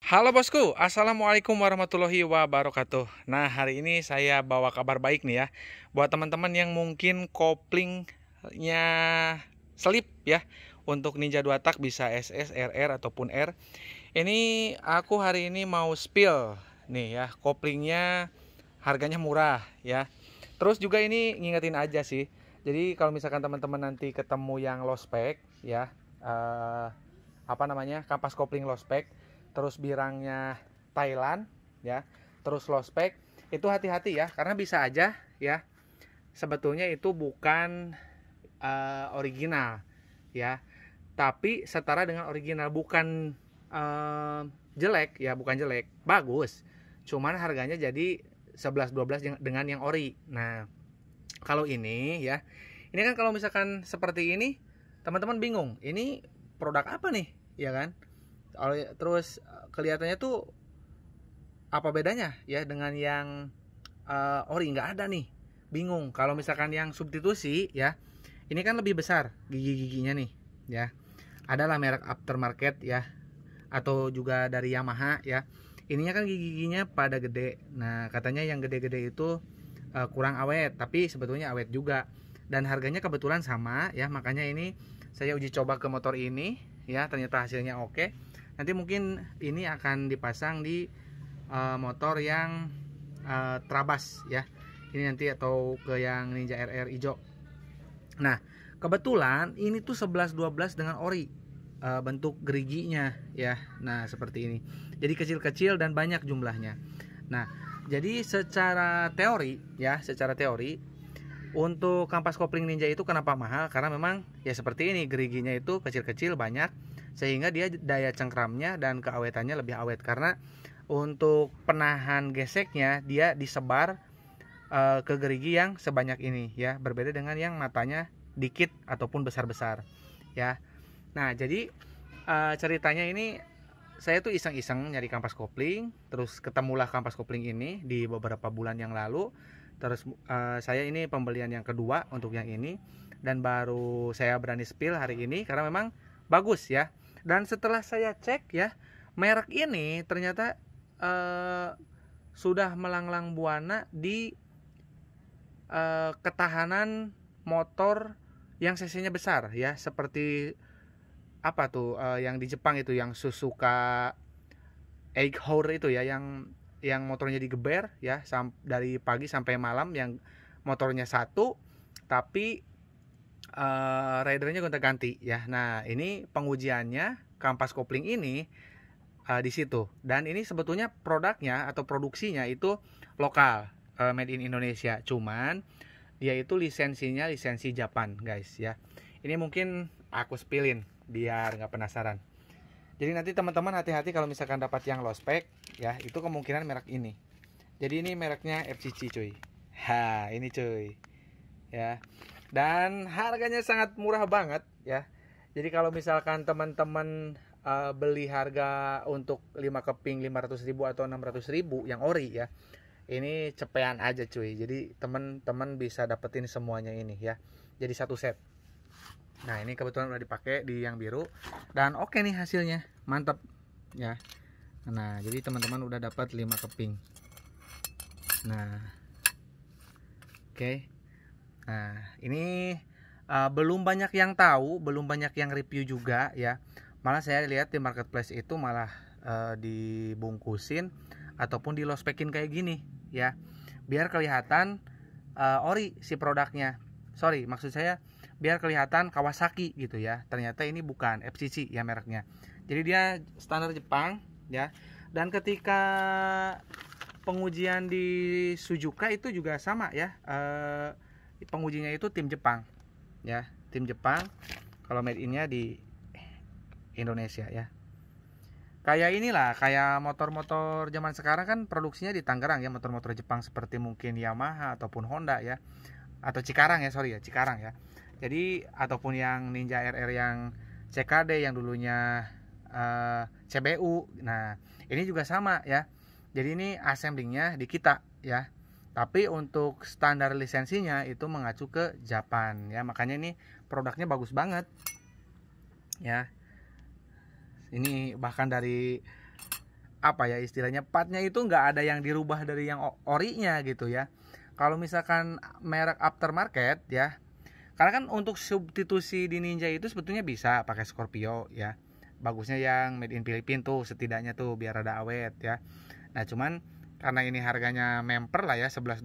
Halo bosku, assalamualaikum warahmatullahi wabarakatuh. Nah, hari ini saya bawa kabar baik nih ya, buat teman-teman yang mungkin koplingnya selip ya, untuk Ninja 2 tak bisa SS, RR ataupun R. Ini aku hari ini mau spill nih ya, koplingnya harganya murah ya. Terus juga ini ngingetin aja sih. Jadi kalau misalkan teman-teman nanti ketemu yang low spec ya, eh, apa namanya, kampas kopling low spec, terus birangnya Thailand ya, terus low spec, itu hati-hati ya, karena bisa aja ya sebetulnya itu bukan original ya, tapi setara dengan original, bukan jelek ya, bukan jelek, bagus, cuman harganya jadi 11-12 dengan yang ori. Nah, kalau ini ya, ini kan kalau misalkan seperti ini, teman-teman bingung, ini produk apa nih, ya kan? Terus kelihatannya tuh apa bedanya ya dengan yang ori, nggak ada nih, bingung. Kalau misalkan yang substitusi ya, ini kan lebih besar gigi-giginya nih ya. Adalah merek aftermarket ya, atau juga dari Yamaha ya. Ininya kan gigi-giginya pada gede. Nah, katanya yang gede-gede itu kurang awet, tapi sebetulnya awet juga. Dan harganya kebetulan sama ya, makanya ini saya uji coba ke motor ini ya, ternyata hasilnya oke. Nanti mungkin ini akan dipasang di motor yang Trabas ya. Ini nanti, atau ke yang Ninja RR hijau. Nah, kebetulan ini tuh 11-12 dengan ori, bentuk geriginya ya. Nah, seperti ini. Jadi kecil-kecil dan banyak jumlahnya. Nah, jadi secara teori ya, secara teori untuk kampas kopling Ninja itu kenapa mahal? Karena memang ya seperti ini, geriginya itu kecil-kecil banyak, sehingga dia daya cengkramnya dan keawetannya lebih awet. Karena untuk penahan geseknya dia disebar ke gerigi yang sebanyak ini ya, berbeda dengan yang matanya dikit ataupun besar-besar ya. Nah, jadi ceritanya ini, saya tuh iseng-iseng nyari kampas kopling, terus ketemulah kampas kopling ini di beberapa bulan yang lalu. Terus saya ini pembelian yang kedua untuk yang ini, dan baru saya berani spill hari ini karena memang bagus ya. Dan setelah saya cek ya, merek ini ternyata sudah melanglang buana di ketahanan motor yang cc-nya besar ya, seperti apa tuh, yang di Jepang itu, yang Suzuka Eighhour itu ya, yang motornya digeber ya, dari pagi sampai malam, yang motornya satu tapi ridernya gonta-ganti ya. Nah, ini pengujiannya kampas kopling ini di situ. Dan ini sebetulnya produknya atau produksinya itu lokal, made in Indonesia. Cuman dia itu lisensinya lisensi Japan, guys ya. Ini mungkin aku spillin biar nggak penasaran. Jadi nanti teman-teman hati-hati kalau misalkan dapat yang low spec ya, itu kemungkinan merek ini. Jadi ini mereknya FCC cuy. Ha, ini cuy. Ya. Dan harganya sangat murah banget ya. Jadi kalau misalkan teman-teman beli harga untuk 5 keping 500.000 atau 600.000 yang ori ya, ini cepean aja cuy. Jadi teman-teman bisa dapetin semuanya ini ya, jadi satu set. Nah, ini kebetulan udah dipakai di yang biru, dan oke nih hasilnya, mantap ya. Nah, jadi teman-teman udah dapat 5 keping. Nah, oke. Nah, ini belum banyak yang tahu, belum banyak yang review juga ya. Malah saya lihat di marketplace itu malah dibungkusin ataupun di low specin kayak gini ya, biar kelihatan ori si produknya. Sorry, maksud saya biar kelihatan Kawasaki gitu ya. Ternyata ini bukan, FCC ya mereknya. Jadi dia standar Jepang ya. Dan ketika pengujian di Suzuka itu juga sama ya. Pengujinya itu tim Jepang ya, tim Jepang. Kalau made innya di Indonesia ya. Kayak inilah, kayak motor-motor zaman sekarang kan produksinya di Tangerang ya, motor-motor Jepang seperti mungkin Yamaha ataupun Honda ya, atau Cikarang ya, sorry ya, Cikarang ya. Jadi ataupun yang Ninja RR yang CKD yang dulunya CBU. Nah, ini juga sama ya. Jadi ini assemblingnya di kita ya. Tapi untuk standar lisensinya itu mengacu ke Japan ya. Makanya ini produknya bagus banget ya. Ini bahkan dari apa ya istilahnya, partnya itu nggak ada yang dirubah dari yang orinya gitu ya. Kalau misalkan merek aftermarket ya, karena kan untuk substitusi di Ninja itu sebetulnya bisa pakai Scorpio ya. Bagusnya yang made in Filipina tuh setidaknya tuh biar ada awet ya. Nah cuman karena ini harganya memper lah ya 11-12,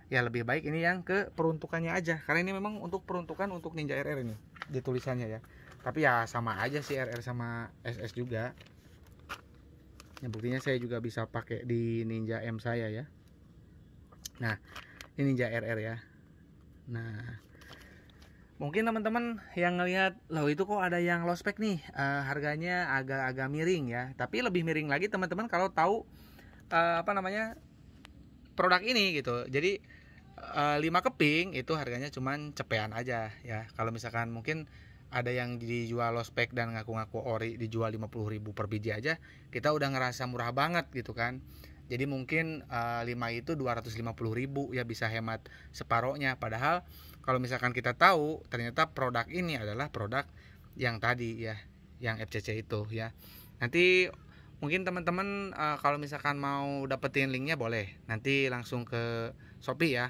ya lebih baik ini yang ke peruntukannya aja. Karena ini memang untuk peruntukan untuk Ninja RR ini di tulisannya ya. Tapi ya sama aja sih RR sama SS juga. Yang buktinya saya juga bisa pakai di Ninja M saya ya. Nah ini Ninja RR ya. Nah mungkin teman-teman yang ngelihat, loh itu kok ada yang low spec nih, harganya agak-agak miring ya. Tapi lebih miring lagi teman-teman kalau tahu produk ini gitu. Jadi 5 keping itu harganya cuman cepean aja ya. Kalau misalkan mungkin ada yang dijual low spec dan ngaku-ngaku ori dijual 50.000 per biji aja, kita udah ngerasa murah banget gitu kan. Jadi mungkin 5 itu 250.000 ya, bisa hemat separohnya. Padahal kalau misalkan kita tahu ternyata produk ini adalah produk yang tadi ya, yang FCC itu ya. Nanti mungkin teman-teman kalau misalkan mau dapetin linknya boleh nanti langsung ke Shopee ya.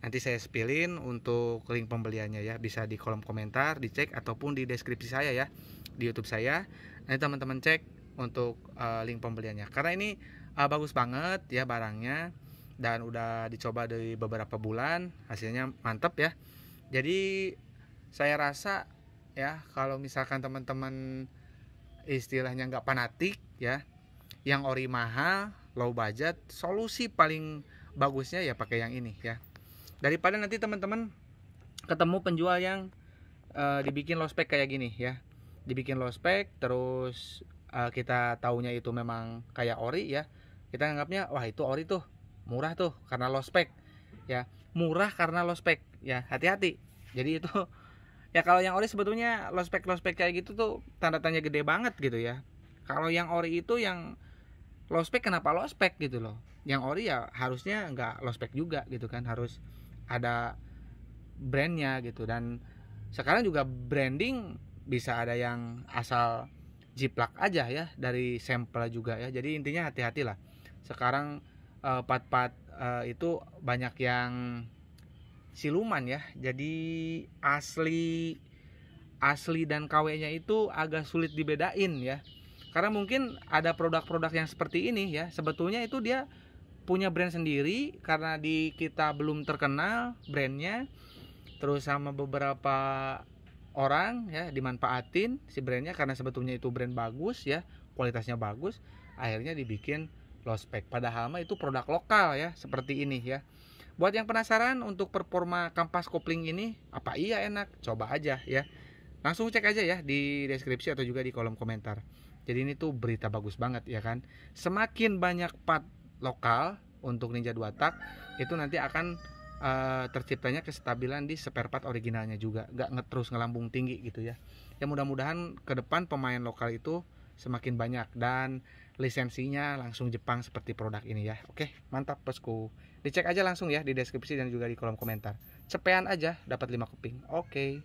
Nanti saya spillin untuk link pembeliannya ya, bisa di kolom komentar dicek ataupun di deskripsi saya ya, di YouTube saya. Nanti teman-teman cek untuk link pembeliannya. Karena ini bagus banget ya barangnya, dan udah dicoba dari beberapa bulan, hasilnya mantep ya. Jadi saya rasa ya kalau misalkan teman-teman istilahnya nggak fanatik ya, yang ori mahal, low budget, solusi paling bagusnya ya pakai yang ini ya. Daripada nanti teman-teman ketemu penjual yang dibikin low spec kayak gini ya, dibikin low spec terus kita taunya itu memang kayak ori ya, kita anggapnya wah itu ori tuh murah tuh karena low spec ya, murah karena low spec ya, hati-hati. Jadi itu ya, kalau yang ori sebetulnya low spec kayak gitu tuh tanda tanya gede banget gitu ya. Kalau yang ori itu yang low spec kenapa low spec gitu loh, yang ori ya harusnya nggak low spec juga gitu kan, harus ada brandnya gitu. Dan sekarang juga branding bisa ada yang asal jiplak aja ya, dari sampel juga ya. Jadi intinya hati-hatilah. Sekarang part-part itu banyak yang siluman ya. Jadi asli dan KW-nya itu agak sulit dibedain ya. Karena mungkin ada produk-produk yang seperti ini ya, sebetulnya itu dia punya brand sendiri karena di kita belum terkenal brandnya, terus sama beberapa orang ya dimanfaatin si brandnya karena sebetulnya itu brand bagus ya, kualitasnya bagus, akhirnya dibikin low spec. Padahal mah itu produk lokal ya, seperti ini ya. Buat yang penasaran untuk performa kampas kopling ini apa iya enak, coba aja ya. Langsung cek aja ya di deskripsi atau juga di kolom komentar. Jadi ini tuh berita bagus banget ya kan. Semakin banyak part lokal untuk Ninja 2 tak, itu nanti akan terciptanya kestabilan di spare part originalnya juga, gak terus ngelambung tinggi gitu ya. Ya mudah-mudahan ke depan pemain lokal itu semakin banyak dan lisensinya langsung Jepang seperti produk ini ya. Oke, mantap bosku. Dicek aja langsung ya di deskripsi dan juga di kolom komentar. Cepean aja dapat 5 keping. Oke.